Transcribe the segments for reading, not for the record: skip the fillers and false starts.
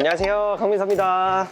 안녕하세요, 강민서입니다.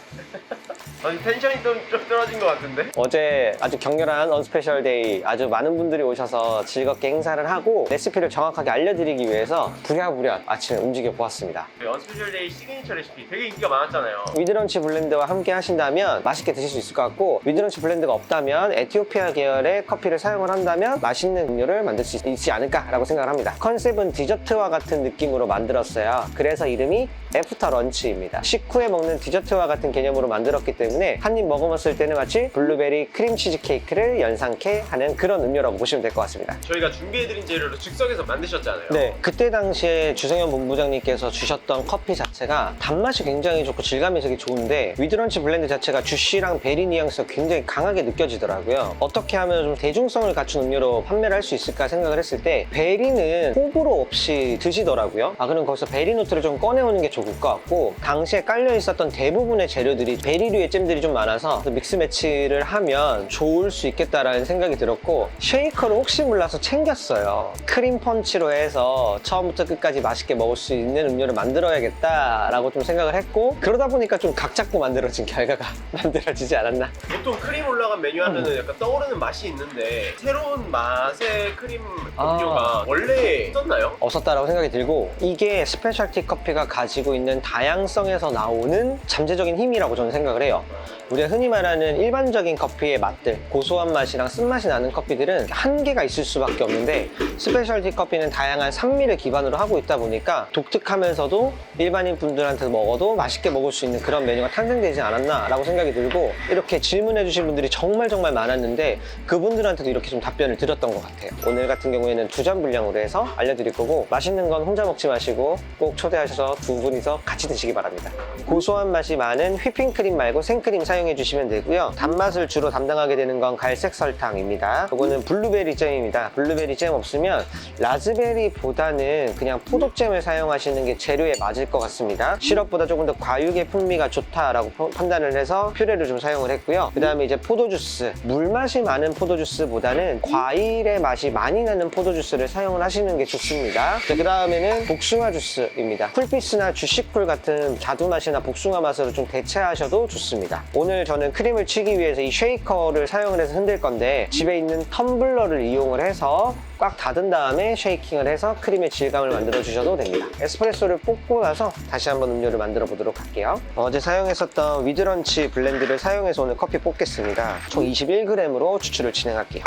아니 텐션이 좀 떨어진 것 같은데? 어제 아주 격렬한 언스페셜 데이, 아주 많은 분들이 오셔서 즐겁게 행사를 하고 레시피를 정확하게 알려드리기 위해서 부랴부랴 아침에 움직여 보았습니다. 언스페셜 데이 시그니처 레시피 되게 인기가 많았잖아요. 위드런치 블렌드와 함께 하신다면 맛있게 드실 수 있을 것 같고, 위드런치 블렌드가 없다면 에티오피아 계열의 커피를 사용을 한다면 맛있는 음료를 만들 수 있지 않을까라고 생각을 합니다. 컨셉은 디저트와 같은 느낌으로 만들었어요. 그래서 이름이 애프터 런치입니다. 식후에 먹는 디저트와 같은 개념으로 만들었기 때문에 한 입 먹어봤을 때는 마치 블루베리 크림치즈 케이크를 연상케 하는 그런 음료라고 보시면 될 것 같습니다. 저희가 준비해드린 재료로 즉석에서 만드셨잖아요. 네, 그때 당시에 주성현 본부장님께서 주셨던 커피 자체가 단맛이 굉장히 좋고 질감이 되게 좋은데, 위드런치 블렌드 자체가 주시랑 베리 뉘앙스가 굉장히 강하게 느껴지더라고요. 어떻게 하면 좀 대중성을 갖춘 음료로 판매를 할 수 있을까 생각을 했을 때, 베리는 호불호 없이 드시더라고요. 그럼 거기서 베리 노트를 좀 꺼내오는 게 좋을 것 같고, 당시에 깔려 있었던 대부분의 재료들이 베리류의 잼들이 좀 많아서 믹스 매치를 하면 좋을 수 있겠다라는 생각이 들었고, 쉐이커를 혹시 몰라서 챙겼어요. 크림 펀치로 해서 처음부터 끝까지 맛있게 먹을 수 있는 음료를 만들어야겠다라고 좀 생각을 했고, 그러다 보니까 좀 각 잡고 만들어진 결과가 만들어지지 않았나. 보통 크림 올라간 메뉴 하면은 약간 떠오르는 맛이 있는데 새로운 맛의 크림 음료가 원래 있었나요? 없었다라고 생각이 들고, 이게 스페셜티 커피가 가지고 있는 다양성에서 나오는 잠재적인 힘이라고 저는 생각을 해요. 우리가 흔히 말하는 일반적인 커피의 맛들, 고소한 맛이랑 쓴맛이 나는 커피들은 한계가 있을 수밖에 없는데, 스페셜티 커피는 다양한 산미를 기반으로 하고 있다 보니까 독특하면서도 일반인 분들한테 먹어도 맛있게 먹을 수 있는 그런 메뉴가 탄생되지 않았나 라고 생각이 들고, 이렇게 질문해 주신 분들이 정말 많았는데 그분들한테도 이렇게 좀 답변을 드렸던 것 같아요. 오늘 같은 경우에는 2잔 분량으로 해서 알려드릴 거고, 맛있는 건 혼자 먹지 마시고 꼭 초대하셔서 두 분이서 같이 드시기 바랍니다. 고소한 맛이 많은 휘핑크림 말고 생크림 사용해 주시면 되고요. 단맛을 주로 담당하게 되는 건 갈색 설탕입니다. 이거는 블루베리 잼입니다. 블루베리 잼 없으면 라즈베리보다는 그냥 포도잼을 사용하시는 게 재료에 맞을 것 같습니다. 시럽보다 조금 더 과육의 풍미가 좋다라고 판단을 해서 퓨레를 좀 사용을 했고요. 그 다음에 이제 포도주스, 물맛이 많은 포도주스보다는 과일의 맛이 많이 나는 포도주스를 사용을 하시는 게 좋습니다. 그 다음에는 복숭아 주스입니다. 쿨피스나 주시쿨 같은 자두 맛이나 복숭아 맛으로 좀 대체하셔도 좋습니다. 오늘 저는 크림을 치기 위해서 이 쉐이커를 사용을 해서 흔들 건데, 집에 있는 텀블러를 이용을 해서 꽉 닫은 다음에 쉐이킹을 해서 크림의 질감을 만들어 주셔도 됩니다. 에스프레소를 뽑고 나서 다시 한번 음료를 만들어 보도록 할게요. 어제 사용했었던 위드런치 블렌드를 사용해서 오늘 커피 뽑겠습니다. 총 21g으로 추출을 진행할게요.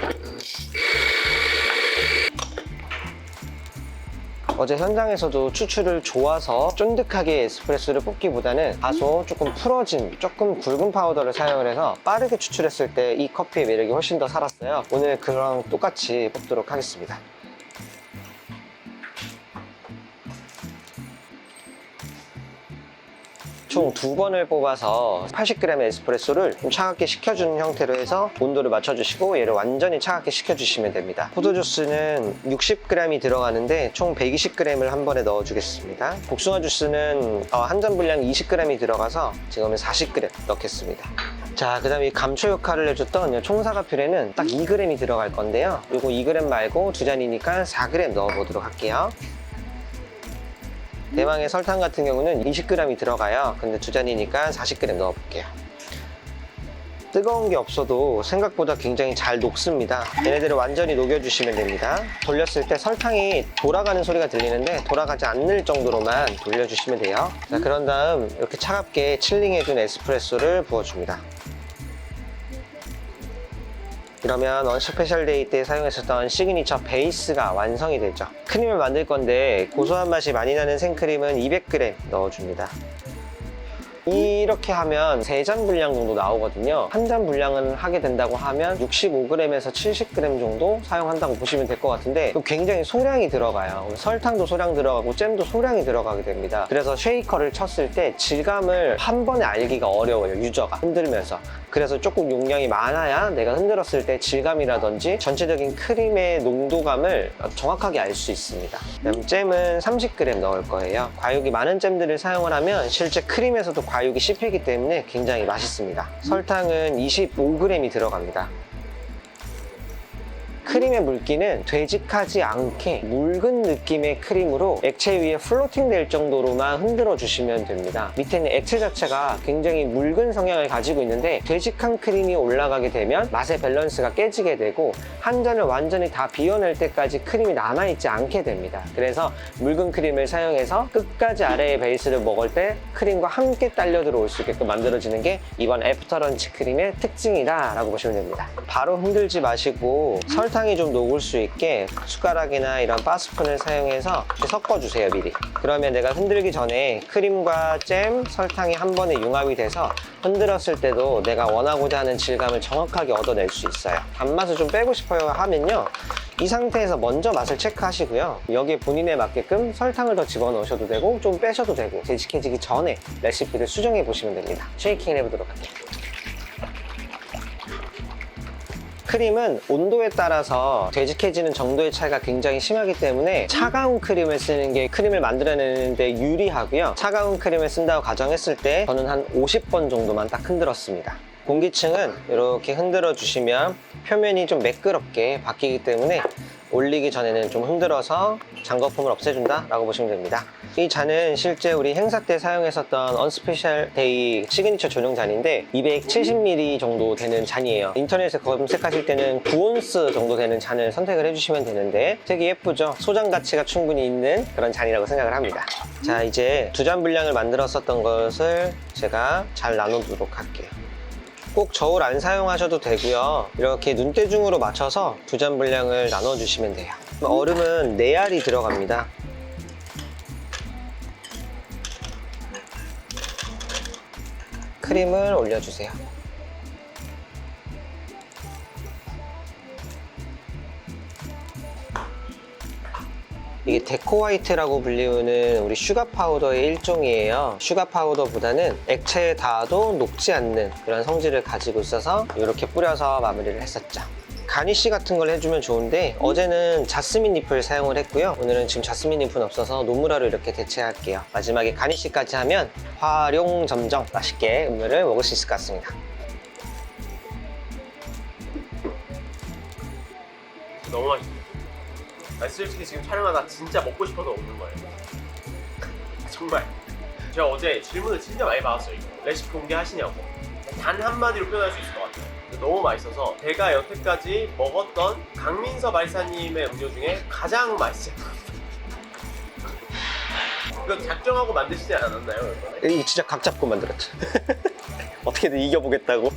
어제 현장에서도 추출을 좋아서 쫀득하게 에스프레소를 뽑기보다는 다소 조금 풀어진, 조금 굵은 파우더를 사용을 해서 빠르게 추출했을 때 이 커피의 매력이 훨씬 더 살았어요. 오늘 그랑 똑같이 뽑도록 하겠습니다. 총 2번을 뽑아서 80g의 에스프레소를 좀 차갑게 식혀주는 형태로 해서 온도를 맞춰주시고, 얘를 완전히 차갑게 식혀주시면 됩니다. 포도주스는 60g이 들어가는데 총 120g을 한 번에 넣어주겠습니다. 복숭아 주스는 한 잔 분량 20g이 들어가서 지금은 40g 넣겠습니다. 자, 그 다음에 감초 역할을 해줬던 총사과 퓨레는 딱 2g이 들어갈 건데요. 이거 2g 말고 2잔이니까 4g 넣어보도록 할게요. 대망의 설탕 같은 경우는 20g이 들어가요. 근데 2잔이니까 40g 넣어볼게요. 뜨거운 게 없어도 생각보다 굉장히 잘 녹습니다. 얘네들을 완전히 녹여주시면 됩니다. 돌렸을 때 설탕이 돌아가는 소리가 들리는데 돌아가지 않을 정도로만 돌려주시면 돼요. 자, 그런 다음 이렇게 차갑게 칠링해준 에스프레소를 부어줍니다. 이러면 언스페셜 데이 때 사용했었던 시그니처 베이스가 완성이 되죠. 크림을 만들 건데 고소한 맛이 많이 나는 생크림은 200g 넣어줍니다. 이렇게 하면 3잔 분량 정도 나오거든요. 한 잔 분량을 하게 된다고 하면 65g에서 70g 정도 사용한다고 보시면 될 것 같은데, 굉장히 소량이 들어가요. 설탕도 소량 들어가고 잼도 소량이 들어가게 됩니다. 그래서 쉐이커를 쳤을 때 질감을 한 번에 알기가 어려워요, 유저가 흔들면서. 그래서 조금 용량이 많아야 내가 흔들었을 때 질감이라든지 전체적인 크림의 농도감을 정확하게 알 수 있습니다. 그다음 잼은 30g 넣을 거예요. 과육이 많은 잼들을 사용을 하면 실제 크림에서도 과육이 씹히기 때문에 굉장히 맛있습니다. 설탕은 25g이 들어갑니다. 크림의 물기는 되직하지 않게 묽은 느낌의 크림으로 액체 위에 플로팅 될 정도로만 흔들어 주시면 됩니다. 밑에는 액체 자체가 굉장히 묽은 성향을 가지고 있는데 되직한 크림이 올라가게 되면 맛의 밸런스가 깨지게 되고 한 잔을 완전히 다 비워낼 때까지 크림이 남아있지 않게 됩니다. 그래서 묽은 크림을 사용해서 끝까지 아래의 베이스를 먹을 때 크림과 함께 딸려 들어올 수 있게끔 만들어지는 게 이번 애프터런치 크림의 특징이다 라고 보시면 됩니다. 바로 흔들지 마시고 설탕이 좀 녹을 수 있게 숟가락이나 이런 바스푼을 사용해서 섞어주세요, 미리. 그러면 내가 흔들기 전에 크림과 잼, 설탕이 한 번에 융합이 돼서 흔들었을 때도 내가 원하고자 하는 질감을 정확하게 얻어낼 수 있어요. 단맛을 좀 빼고 싶어요 하면요, 이 상태에서 먼저 맛을 체크하시고요, 여기에 본인에 맞게끔 설탕을 더 집어넣으셔도 되고 좀 빼셔도 되고 되직해지기 전에 레시피를 수정해 보시면 됩니다. 쉐이킹을 해보도록 할게요. 크림은 온도에 따라서 되직해지는 정도의 차이가 굉장히 심하기 때문에 차가운 크림을 쓰는 게 크림을 만들어내는데 유리하고요. 차가운 크림을 쓴다고 가정했을 때 저는 한 50번 정도만 딱 흔들었습니다. 공기층은 이렇게 흔들어 주시면 표면이 좀 매끄럽게 바뀌기 때문에 올리기 전에는 좀 흔들어서 장거품을 없애준다 라고 보시면 됩니다. 이 잔은 실제 우리 행사 때 사용했었던 언스페셜 데이 시그니처 전용 잔인데 270ml 정도 되는 잔이에요. 인터넷에 검색하실 때는 9온스 정도 되는 잔을 선택을 해주시면 되는데 되게 예쁘죠? 소장 가치가 충분히 있는 그런 잔이라고 생각을 합니다. 자, 이제 두 잔 분량을 만들었었던 것을 제가 잘 나누도록 할게요. 꼭 저울 안 사용하셔도 되고요. 이렇게 눈대중으로 맞춰서 두 잔 분량을 나눠주시면 돼요. 얼음은 4알이 들어갑니다. 크림을 올려주세요. 이게 데코 화이트라고 불리우는 우리 슈가 파우더의 일종이에요. 슈가 파우더보다는 액체에 닿아도 녹지 않는 그런 성질을 가지고 있어서 이렇게 뿌려서 마무리를 했었죠. 가니쉬 같은 걸 해주면 좋은데 어제는 자스민 잎을 사용을 했고요. 오늘은 지금 자스민 잎은 없어서 노무라로 이렇게 대체할게요. 마지막에 가니쉬까지 하면 활용점정 맛있게 음료를 먹을 수 있을 것 같습니다. 너무 맛있어요. 솔직히 지금 촬영하다 진짜 먹고 싶어서 먹는 거예요. 정말. 제가 어제 질문을 진짜 많이 받았어요. 이거. 레시피 공개하시냐고. 단 한마디로 표현할 수 있을 것 같아요. 너무 맛있어서 제가 여태까지 먹었던 강민서 발사님의 음료 중에 가장 맛있어요. 이거 작정하고 만드시지 않았나요? 이번에? 이거 진짜 각 잡고 만들었죠. 어떻게든 이겨보겠다고.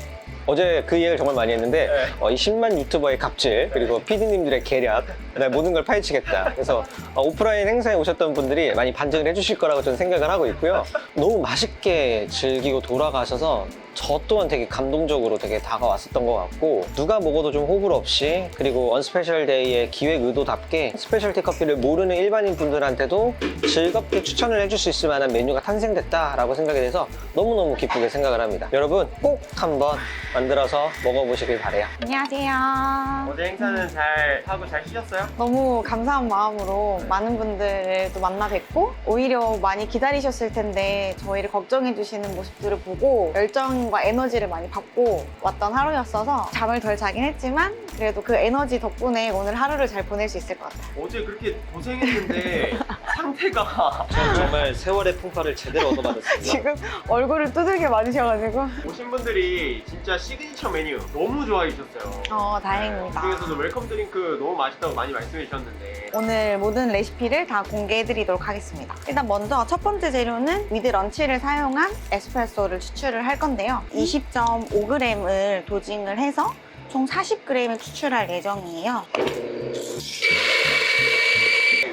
어제 그 얘기를 정말 많이 했는데 이 10만 유튜버의 갑질, 그리고 PD님들의 계략, 그다음에 모든 걸 파헤치겠다. 그래서 오프라인 행사에 오셨던 분들이 많이 반증을 해주실 거라고 저는 생각을 하고 있고요. 너무 맛있게 즐기고 돌아가셔서 저 또한 되게 감동적으로 되게 다가왔었던 것 같고, 누가 먹어도 좀 호불호 없이, 그리고 언스페셜 데이의 기획 의도답게 스페셜티 커피를 모르는 일반인 분들한테도 즐겁게 추천을 해줄 수 있을 만한 메뉴가 탄생됐다라고 생각이 돼서 너무너무 기쁘게 생각을 합니다. 여러분 꼭 한번 만들어서 먹어보시길 바래요. 안녕하세요. 어제 행사는 잘 하고 잘 쉬셨어요? 너무 감사한 마음으로 많은 분들을 또 만나 뵙고, 오히려 많이 기다리셨을 텐데 저희를 걱정해 주시는 모습들을 보고 열정과 에너지를 많이 받고 왔던 하루였어서 잠을 덜 자긴 했지만 그래도 그 에너지 덕분에 오늘 하루를 잘 보낼 수 있을 것 같아요. 어제 그렇게 고생했는데 상태가 저는 정말 세월의 풍파를 제대로 얻어받았습니다. 지금 얼굴을 두들겨 맞으셔가지고 오신 분들이 진짜 시그니처 메뉴 너무 좋아해 주셨어요. 다행입니다. 그중에서도 웰컴 드링크 너무 맛있다고 많이 말씀해 주셨는데 오늘 모든 레시피를 다 공개해드리도록 하겠습니다. 일단 먼저 첫 번째 재료는 위드 런치를 사용한 에스프레소를 추출을 할 건데요. 20.5g을 도징을 해서 총 40g을 추출할 예정이에요.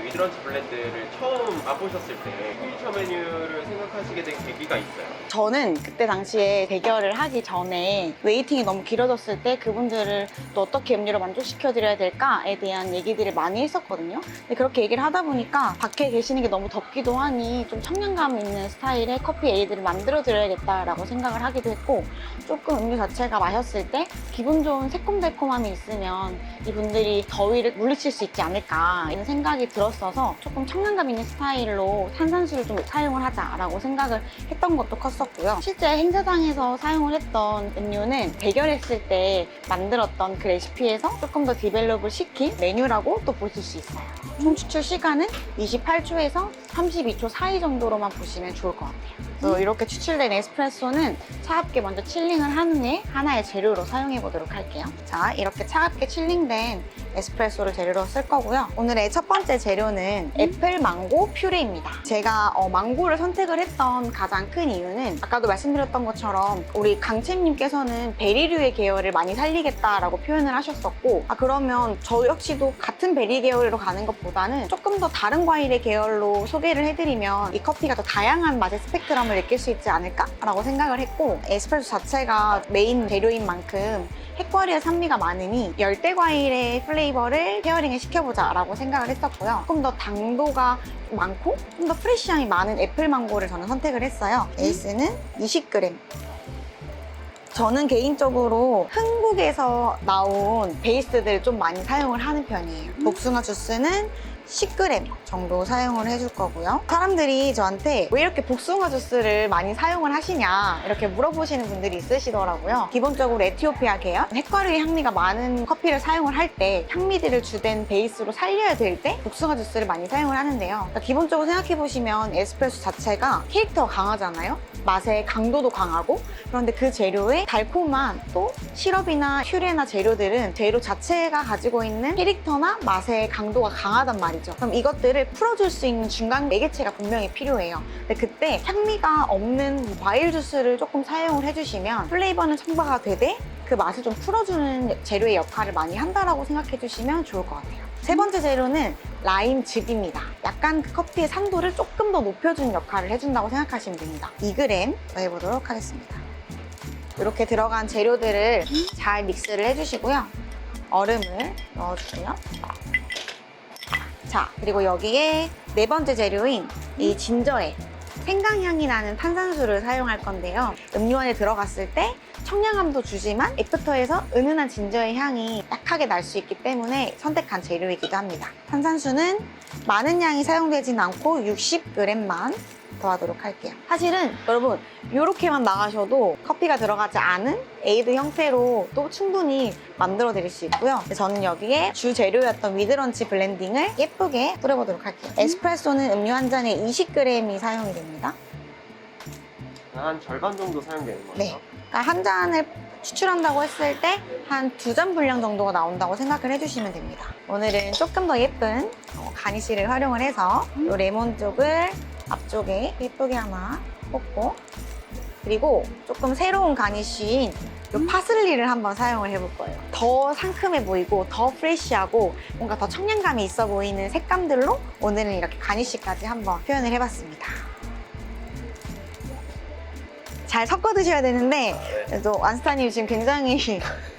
위드런치 블렌드를 처음 맛보셨을 때 시그니처 메뉴를 생각하시게 된 계기가 있어요? 저는 그때 당시에 대결을 하기 전에 웨이팅이 너무 길어졌을 때 그분들을 또 어떻게 음료로 만족시켜드려야 될까에 대한 얘기들을 많이 했었거든요. 근데 그렇게 얘기를 하다 보니까 밖에 계시는 게 너무 덥기도 하니 좀 청량감 있는 스타일의 커피 에이드를 만들어드려야겠다라고 생각을 하기도 했고, 조금 음료 자체가 마셨을 때 기분 좋은 새콤달콤함이 있으면 이분들이 더위를 물리칠 수 있지 않을까 이런 생각이 들었어요. 있어서 조금 청량감 있는 스타일로 탄산수를 좀 사용을 하자라고 생각을 했던 것도 컸었고요. 실제 행사장에서 사용을 했던 음료는 대결했을 때 만들었던 그 레시피에서 조금 더 디벨롭을 시킨 메뉴라고 또 보실 수 있어요. 총 추출 시간은 28초에서 32초 사이 정도로만 보시면 좋을 것 같아요. 그래서 이렇게 추출된 에스프레소는 차갑게 먼저 칠링을 한 후에 하나의 재료로 사용해 보도록 할게요. 자, 이렇게 차갑게 칠링된 에스프레소를 재료로 쓸 거고요. 오늘의 첫 번째 재료는 애플 망고 퓨레입니다. 제가 망고를 선택을 했던 가장 큰 이유는 아까도 말씀드렸던 것처럼 우리 강채님께서는 베리류의 계열을 많이 살리겠다라고 표현을 하셨었고, 그러면 저 역시도 같은 베리 계열로 가는 것보다는 조금 더 다른 과일의 계열로 소개를 해드리면 이 커피가 더 다양한 맛의 스펙트럼을 느낄 수 있지 않을까라고 생각을 했고, 에스프레소 자체가 메인 재료인 만큼 핵과일의 산미가 많으니 열대 과일의 플레이버를 페어링을 시켜보자라고 생각을 했었고요. 조금 더 당도가 많고 좀 더 프레쉬함이 많은 애플 망고를 저는 선택을 했어요. 에이스는 20g. 저는 개인적으로 흥국에서 나온 베이스들을 좀 많이 사용을 하는 편이에요. 복숭아 주스는 10g 정도 사용을 해줄 거고요. 사람들이 저한테 왜 이렇게 복숭아 주스를 많이 사용을 하시냐 이렇게 물어보시는 분들이 있으시더라고요. 기본적으로 에티오피아 계열 핵과류의 향미가 많은 커피를 사용을 할 때 향미들을 주된 베이스로 살려야 될 때 복숭아 주스를 많이 사용을 하는데요. 그러니까 기본적으로 생각해 보시면 에스프레소 자체가 캐릭터가 강하잖아요. 맛의 강도도 강하고, 그런데 그 재료에 달콤한 또 시럽이나 퓨레나 재료들은 재료 자체가 가지고 있는 캐릭터나 맛의 강도가 강하단 말이죠. 그럼 이것들을 풀어줄 수 있는 중간 매개체가 분명히 필요해요. 근데 그때 향미가 없는 과일 주스를 조금 사용을 해주시면 플레이버는 첨가가 되되 그 맛을 좀 풀어주는 재료의 역할을 많이 한다라고 생각해 주시면 좋을 것 같아요. 세 번째 재료는 라임즙입니다. 약간 그 커피의 산도를 조금 더 높여주는 역할을 해준다고 생각하시면 됩니다. 2g 더해보도록 하겠습니다. 이렇게 들어간 재료들을 잘 믹스를 해주시고요. 얼음을 넣어주고요. 자, 그리고 여기에 네 번째 재료인 이 진저에 생강향이 나는 탄산수를 사용할 건데요. 음료 안에 들어갔을 때 청량함도 주지만 애프터에서 은은한 진저의 향이 약하게 날 수 있기 때문에 선택한 재료이기도 합니다. 탄산수는 많은 양이 사용되진 않고 60g만 더하도록 할게요. 사실은 여러분 이렇게만 나가셔도 커피가 들어가지 않은 에이드 형태로 또 충분히 만들어 드릴 수 있고요. 저는 여기에 주 재료였던 위드런치 블렌딩을 예쁘게 뿌려보도록 할게요. 에스프레소는 음료 한 잔에 20g이 사용이 됩니다. 한 절반 정도 사용되는 거죠? 네. 그러니까 한 잔을 추출한다고 했을 때 한 2잔 분량 정도가 나온다고 생각을 해주시면 됩니다. 오늘은 조금 더 예쁜 가니쉬를 활용을 해서 이 레몬 쪽을 앞쪽에 예쁘게 하나 꽂고, 그리고 조금 새로운 가니쉬인 이 파슬리를 한번 사용을 해볼 거예요. 더 상큼해 보이고 더 프레쉬하고 뭔가 더 청량감이 있어 보이는 색감들로 오늘은 이렇게 가니쉬까지 한번 표현을 해봤습니다. 잘 섞어 드셔야 되는데 그래도 완스타님 지금 굉장히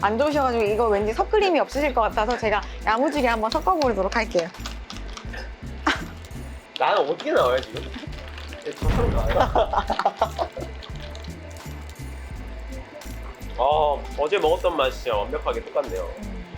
안 좋으셔가지고 이거 왠지 섞을 힘이 없으실 것 같아서 제가 야무지게 한번 섞어보도록 할게요. 나는 어떻게 나와요 지금? 저처럼 나와요? 어제 먹었던 맛이 진짜 완벽하게 똑같네요.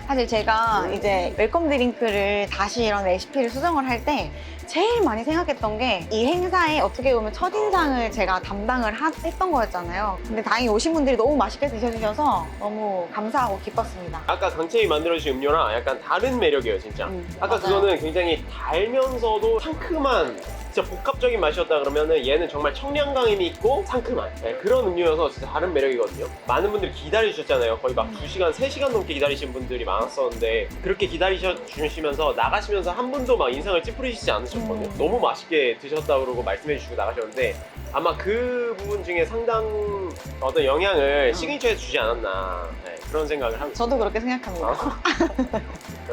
사실 제가 이제 웰컴 드링크를 다시 이런 레시피를 수정을 할 때 제일 많이 생각했던 게 이 행사에 어떻게 보면 첫인상을 제가 담당을 했던 거였잖아요. 근데 다행히 오신 분들이 너무 맛있게 드셔주셔서 너무 감사하고 기뻤습니다. 아까 강채이 만들어주신 음료랑 약간 다른 매력이에요 진짜. 아까 맞아요. 그거는 굉장히 달면서도 상큼한 진짜 복합적인 맛이었다 그러면은 얘는 정말 청량감이 있고 상큼한 그런 음료여서 진짜 다른 매력이거든요. 많은 분들이 기다리셨잖아요. 거의 막 2시간, 3시간 넘게 기다리신 분들이 많았었는데 그렇게 기다리시면서 나가시면서 한 분도 막 인상을 찌푸리시지 않으셨거든요. 너무 맛있게 드셨다고 그러고 말씀해 주시고 나가셨는데 아마 그 부분 중에 상당 어떤 영향을 시그니처에서 주지 않았나 그런 생각을 합니다. 저도 그렇게 생각합니다.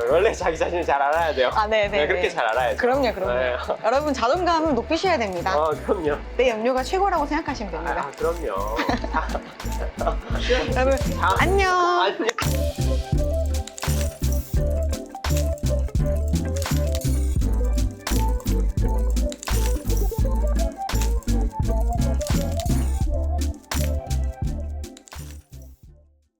원래 자기 자신을 잘 알아야 돼요. 네네. 그렇게 잘 알아야죠. 그럼요. 네. 여러분 자존감을 높이셔야 됩니다. 그럼요. 내 음료가 최고라고 생각하시면 됩니다. 그럼요. 여러분 안녕. 안녕.